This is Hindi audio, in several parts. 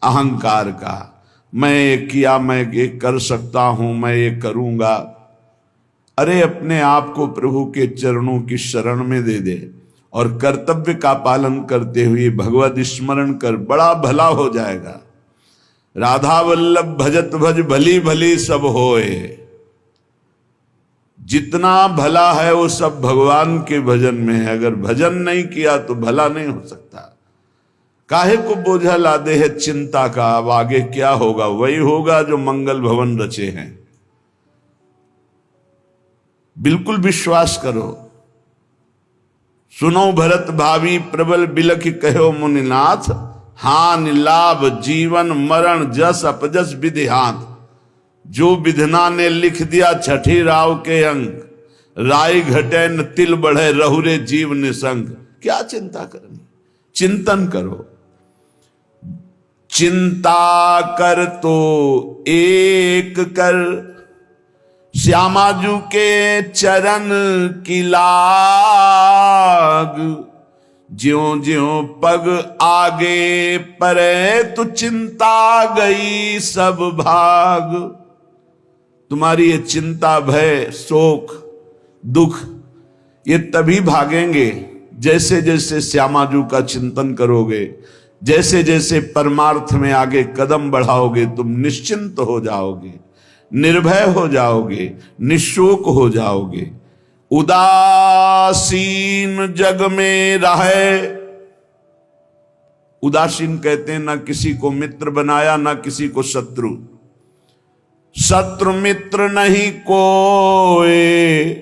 अहंकार का। मैं ये किया, मैं ये कर सकता हूं, मैं ये करूंगा। अरे अपने आप को प्रभु के चरणों की शरण में दे दे और कर्तव्य का पालन करते हुए भगवत स्मरण कर, बड़ा भला हो जाएगा। राधा वल्लभ भजत भज भली भली सब होए। जितना भला है वो सब भगवान के भजन में है। अगर भजन नहीं किया तो भला नहीं हो सकता। काहे को बोझा लादे है चिंता का, अब आगे क्या होगा? वही होगा जो मंगल भवन रचे हैं। बिल्कुल विश्वास करो। सुनो भरत भावी प्रबल बिलख कहो मुनिनाथ, हान लाभ जीवन मरण जस अपजस विधिहात। जो विधना ने लिख दिया छठी राव के अंक, राय घटे न तिल बढ़े रहुरे जीव निसंग। क्या चिंता करनी? चिंतन करो। चिंता कर तो एक कर, श्यामाजू के चरण की लाग। ज्यों ज्यों पग आगे परे तो चिंता गई सब भाग। तुम्हारी ये चिंता, भय, शोक, दुख ये तभी भागेंगे जैसे जैसे श्यामाजू का चिंतन करोगे, जैसे जैसे परमार्थ में आगे कदम बढ़ाओगे। तुम निश्चिंत हो जाओगे, निर्भय हो जाओगे, निशोक हो जाओगे। उदासीन जग में रहे। उदासीन कहते हैं ना किसी को मित्र बनाया ना किसी को शत्रु। शत्रु मित्र नहीं कोई,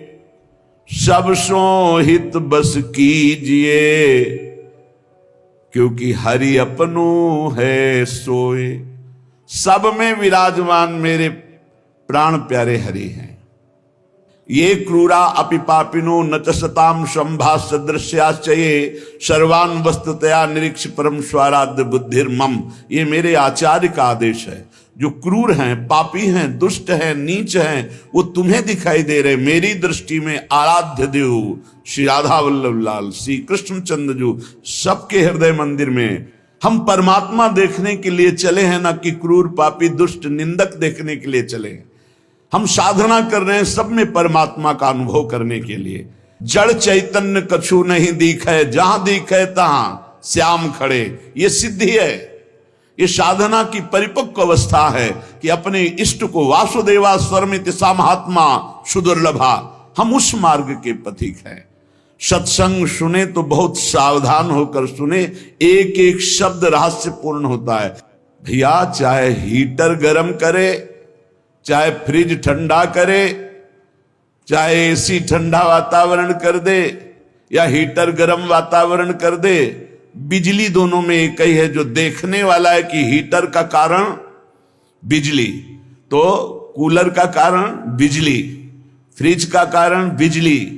सब सो हित बस कीजिए। क्योंकि हरि अपनो है सोए। सब में विराजमान मेरे प्राण प्यारे हरि हैं। ये क्रूरा अपि पापिनो न च सताम संभास सदृश्याश्चये सर्वान वस्तुतया निरीक्ष परम स्वाराध्य बुद्धिर्मम। ये मेरे आचार्य का आदेश है। जो क्रूर हैं, पापी हैं, दुष्ट हैं, नीच हैं, वो तुम्हें दिखाई दे रहे। मेरी दृष्टि में आराध्य देव श्री राधा वल्लभ लाल, श्री कृष्णचंद्र जी सबके हृदय मंदिर में हम परमात्मा देखने के लिए चले हैं, ना कि क्रूर, पापी, दुष्ट, निंदक देखने के लिए चले हैं। हम साधना कर रहे हैं सब में परमात्मा का अनुभव करने के लिए। जड़ चैतन्य कछु नहीं दिखे, जहां दिखे तहां श्याम खड़े। ये सिद्धि है, ये साधना की परिपक्व अवस्था है कि अपने इष्ट को वासुदेवा स्वरमिति सा महात्मा सुदुर्लभा। हम उस मार्ग के पथिक हैं। सत्संग सुने तो बहुत सावधान होकर सुने। एक एक शब्द रहस्यपूर्ण होता है। भैया चाहे हीटर गर्म करे, चाहे फ्रिज ठंडा करे, चाहे एसी ठंडा वातावरण कर दे या हीटर गर्म वातावरण कर दे, बिजली दोनों में एक ही है। जो देखने वाला है कि हीटर का कारण बिजली, तो कूलर का कारण बिजली, फ्रिज का कारण बिजली,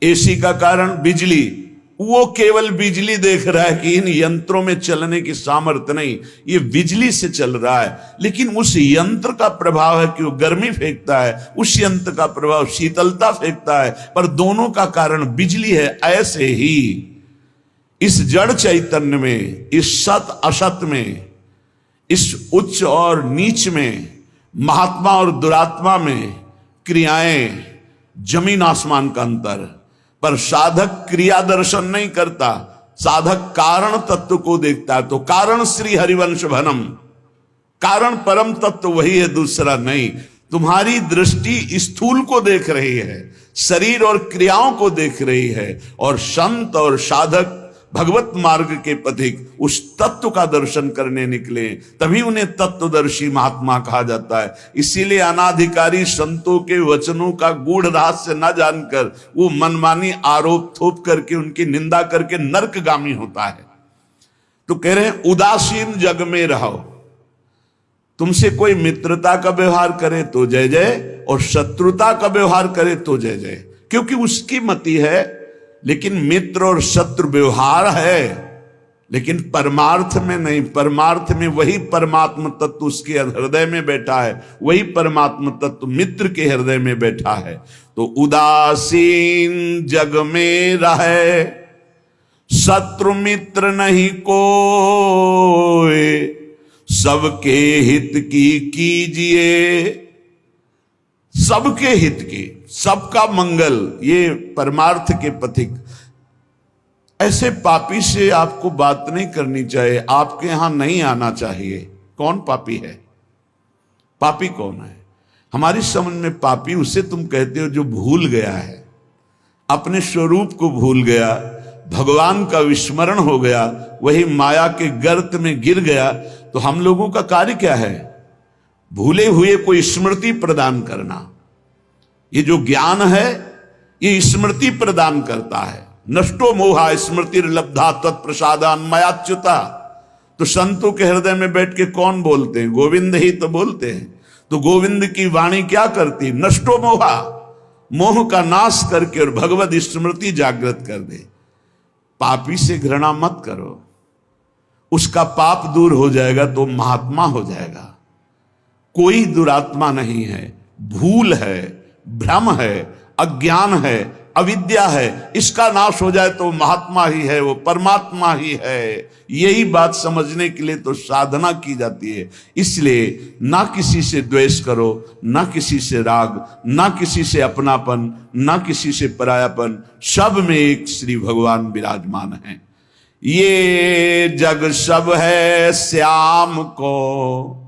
एसी का कारण बिजली, वो केवल बिजली देख रहा है कि इन यंत्रों में चलने की सामर्थ्य नहीं, ये बिजली से चल रहा है। लेकिन उस यंत्र का प्रभाव है कि वो गर्मी फेंकता है, उस यंत्र का प्रभाव शीतलता फेंकता है, पर दोनों का कारण बिजली है। ऐसे ही इस जड़ चैतन्य में, इस सत असत में, इस उच्च और नीच में, महात्मा और दुरात्मा में क्रियाएं जमीन आसमान का अंतर। पर साधक क्रिया दर्शन नहीं करता, साधक कारण तत्व को देखता है। तो कारण श्री हरिवंश भनम, कारण परम तत्व वही है, दूसरा नहीं। तुम्हारी दृष्टि स्थूल को देख रही है, शरीर और क्रियाओं को देख रही है, और संत और साधक भगवत मार्ग के पथिक उस तत्व का दर्शन करने निकले, तभी उन्हें तत्वदर्शी महात्मा कहा जाता है। इसीलिए अनाधिकारी संतों के वचनों का गूढ़ रहस्य न जानकर वो मनमानी आरोप थोप करके उनकी निंदा करके नरकगामी होता है। तो कह रहे हैं उदासीन जग में रहो। तुमसे कोई मित्रता का व्यवहार करे तो जय जय, और शत्रुता का व्यवहार करे तो जय जय, क्योंकि उसकी मति है। लेकिन मित्र और शत्रु व्यवहार है, लेकिन परमार्थ में नहीं। परमार्थ में वही परमात्म तत्व उसके हृदय में बैठा है, वही परमात्म तत्व मित्र के हृदय में बैठा है। तो उदासीन जग में रहे, शत्रु मित्र नहीं कोई, सबके हित की कीजिए, सबके हित की, सबका मंगल, ये परमार्थ के पथिक। ऐसे पापी से आपको बात नहीं करनी चाहिए, आपके यहां नहीं आना चाहिए। कौन पापी है? पापी कौन है? हमारी समझ में पापी उसे तुम कहते हो जो भूल गया है, अपने स्वरूप को भूल गया, भगवान का विस्मरण हो गया, वही माया के गर्त में गिर गया। तो हम लोगों का कार्य क्या है? भूले हुए को स्मृति प्रदान करना। ये जो ज्ञान है ये स्मृति प्रदान करता है। नष्टो मोहा स्मृति लब्धा तत्प्रसादान मयाच्युता। तो संतों के हृदय में बैठ के कौन बोलते हैं? गोविंद ही तो बोलते हैं। तो गोविंद की वाणी क्या करती? नष्टो मोहा, मोह का नाश करके और भगवत स्मृति जागृत कर दे। पापी से घृणा मत करो, उसका पाप दूर हो जाएगा तो महात्मा हो जाएगा। कोई दुरात्मा नहीं है, भूल है, भ्रम है, अज्ञान है, अविद्या है, इसका नाश हो जाए तो महात्मा ही है, वो परमात्मा ही है। यही बात समझने के लिए तो साधना की जाती है। इसलिए ना किसी से द्वेष करो, ना किसी से राग, ना किसी से अपनापन, ना किसी से परायापन, सब में एक श्री भगवान विराजमान है। ये जग सब है श्याम को,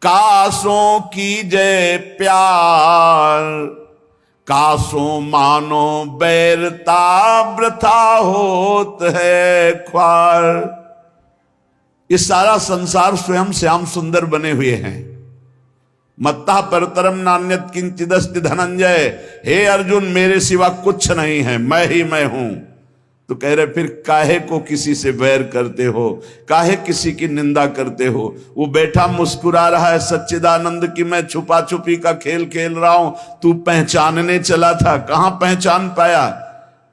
कासों की जय प्यार, कासों मानो बैरता वृथा होत है ख्वार। ये सारा संसार स्वयं श्याम सुंदर बने हुए हैं। मत्ता परतरम नान्यत किंचिदस्ति धनंजय। हे अर्जुन, मेरे सिवा कुछ नहीं है, मैं ही मैं हूं। तो कह रहे फिर काहे को किसी से वैर करते हो, काहे किसी की निंदा करते हो? वो बैठा मुस्कुरा रहा है सच्चिदानंद की मैं छुपा छुपी का खेल खेल रहा हूं, तू पहचानने चला था, कहां पहचान पाया?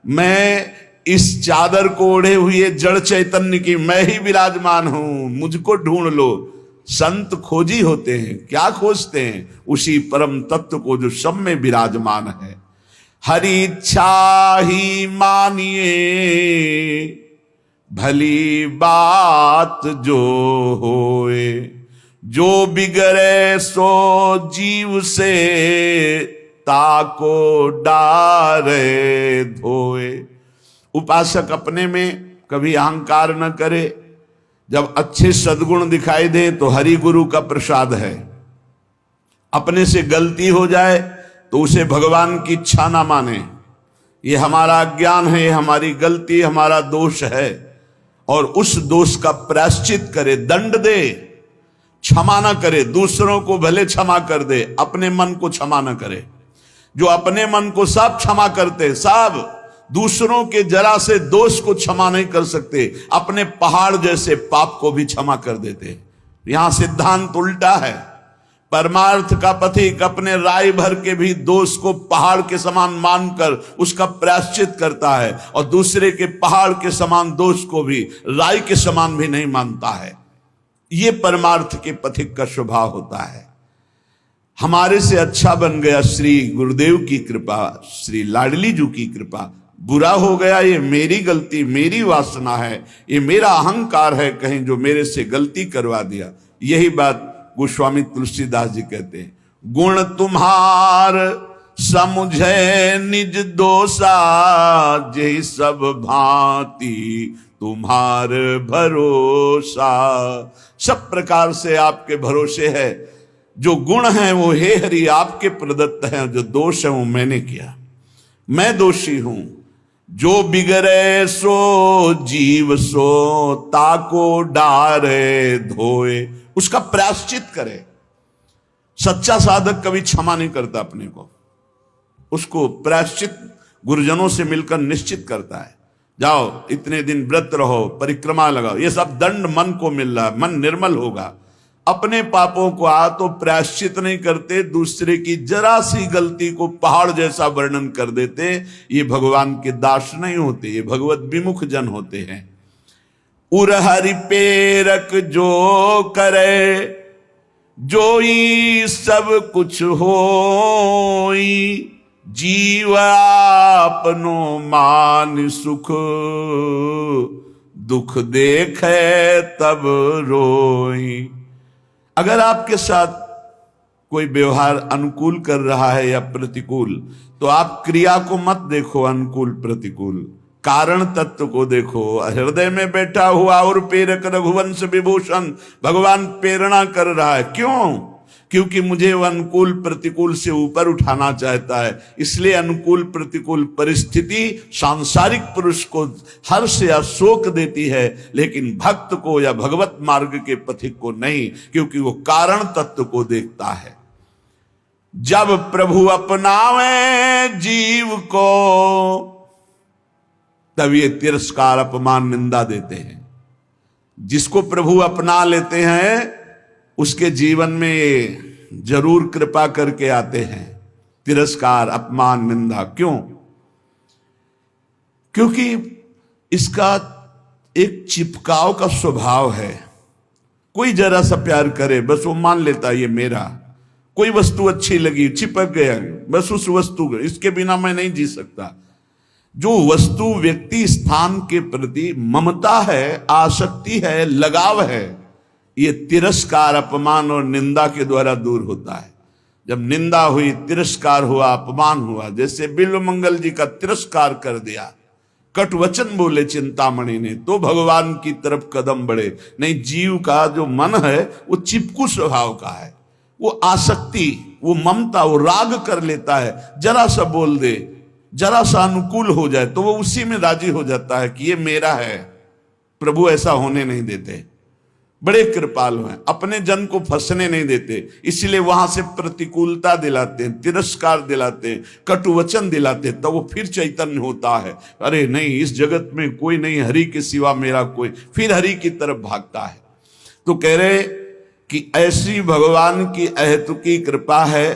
मैं इस चादर को ओढ़े हुए जड़ चैतन्य की मैं ही विराजमान हूं, मुझको ढूंढ लो। संत खोजी होते हैं, क्या खोजते हैं? उसी परम तत्व को जो सब में विराजमान है। हरि इच्छा ही मानिए, भली बात जो होए, जो बिगड़े सो जीव से, ताको डारे धोए। उपासक अपने में कभी अहंकार न करे। जब अच्छे सद्गुण दिखाई दे तो हरि गुरु का प्रसाद है। अपने से गलती हो जाए तो उसे भगवान की इच्छा ना माने, ये हमारा अज्ञान है, ये हमारी गलती, हमारा दोष है, और उस दोष का प्रायश्चित करे, दंड दे, क्षमा ना करे। दूसरों को भले क्षमा कर दे, अपने मन को क्षमा ना करे। जो अपने मन को सब क्षमा करते, सब दूसरों के जरा से दोष को क्षमा नहीं कर सकते, अपने पहाड़ जैसे पाप को भी क्षमा कर देते। यहां सिद्धांत उल्टा है। परमार्थ का पथिक अपने राय भर के भी दोष को पहाड़ के समान मानकर उसका प्रायश्चित करता है, और दूसरे के पहाड़ के समान दोष को भी राय के समान भी नहीं मानता है। ये परमार्थ के पथिक का स्वभाव होता है। हमारे से अच्छा बन गया श्री गुरुदेव की कृपा, श्री लाडली जी की कृपा। बुरा हो गया ये मेरी गलती, मेरी वासना है, ये मेरा अहंकार है कहीं जो मेरे से गलती करवा दिया। यही बात गोस्वामी तुलसीदास जी कहते हैं। गुण तुम्हार समुझे निज दोषा, जय सब भांति तुम्हार भरोसा। सब प्रकार से आपके भरोसे है। जो गुण हैं वो हे हरि आपके प्रदत्त हैं, जो दोष है वो मैंने किया, मैं दोषी हूं। जो बिगड़े सो जीव सो, ताको डारे धोए। उसका प्रायश्चित करे। सच्चा साधक कभी क्षमा नहीं करता अपने को, उसको प्रायश्चित गुरुजनों से मिलकर निश्चित करता है। जाओ इतने दिन व्रत रहो, परिक्रमा लगाओ, ये सब दंड मन को मिल रहा है, मन निर्मल होगा। अपने पापों को तो प्रायश्चित नहीं करते, दूसरे की जरा सी गलती को पहाड़ जैसा वर्णन कर देते। ये भगवान के दास नहीं होते, ये भगवत विमुख जन होते हैं। उरहरि पेरक जो करे, जोई सब कुछ होई। जीव आपनो मान सुख, दुख देखे तब रोई। अगर आपके साथ कोई व्यवहार अनुकूल कर रहा है या प्रतिकूल, तो आप क्रिया को मत देखो अनुकूल प्रतिकूल, कारण तत्व को देखो। हृदय में बैठा हुआ और प्रेरक रघुवंश विभूषण भगवान प्रेरणा कर रहा है। क्यों? क्योंकि मुझे वह अनुकूल प्रतिकूल से ऊपर उठाना चाहता है। इसलिए अनुकूल प्रतिकूल परिस्थिति सांसारिक पुरुष को हर्ष या शोक देती है, लेकिन भक्त को या भगवत मार्ग के पथिक को नहीं, क्योंकि वो कारण तत्व को देखता है। जब प्रभु अपनावे जीव को, तब ये तिरस्कार अपमान निंदा देते हैं। जिसको प्रभु अपना लेते हैं उसके जीवन में ये जरूर कृपा करके आते हैं, तिरस्कार अपमान निंदा। क्यों? क्योंकि इसका एक चिपकाव का स्वभाव है। कोई जरा सा प्यार करे बस वो मान लेता ये मेरा। कोई वस्तु अच्छी लगी, चिपक गया, बस उस वस्तु, इसके बिना मैं नहीं जी सकता। जो वस्तु व्यक्ति स्थान के प्रति ममता है, आसक्ति है, लगाव है, ये तिरस्कार अपमान और निंदा के द्वारा दूर होता है। जब निंदा हुई, तिरस्कार हुआ, अपमान हुआ, जैसे बिल्वमंगल जी का तिरस्कार कर दिया, कट वचन बोले चिंतामणि ने, तो भगवान की तरफ कदम बढ़े। नहीं, जीव का जो मन है वो चिपकू स्वभाव का है, वो आसक्ति, वो ममता, वो राग कर लेता है। जरा सा बोल दे, जरा सा अनुकूल हो जाए तो वो उसी में राजी हो जाता है कि ये मेरा है। प्रभु ऐसा होने नहीं देते, बड़े कृपालु हैं, अपने जन को फंसने नहीं देते। इसलिए वहां से प्रतिकूलता दिलाते हैं, तिरस्कार दिलाते हैं, कटुवचन दिलाते हैं, तो वो फिर चैतन्य होता है। अरे नहीं, इस जगत में कोई नहीं, हरि के सिवा मेरा कोई, फिर हरि की तरफ भागता है। तो कह रहे कि ऐसी भगवान की अहेतुकी कृपा है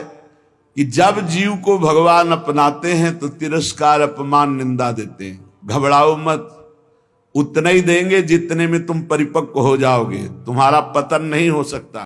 कि जब जीव को भगवान अपनाते हैं तो तिरस्कार अपमान निंदा देते हैं। घबराओ मत, उतना ही देंगे जितने में तुम परिपक्व हो जाओगे, तुम्हारा पतन नहीं हो सकता।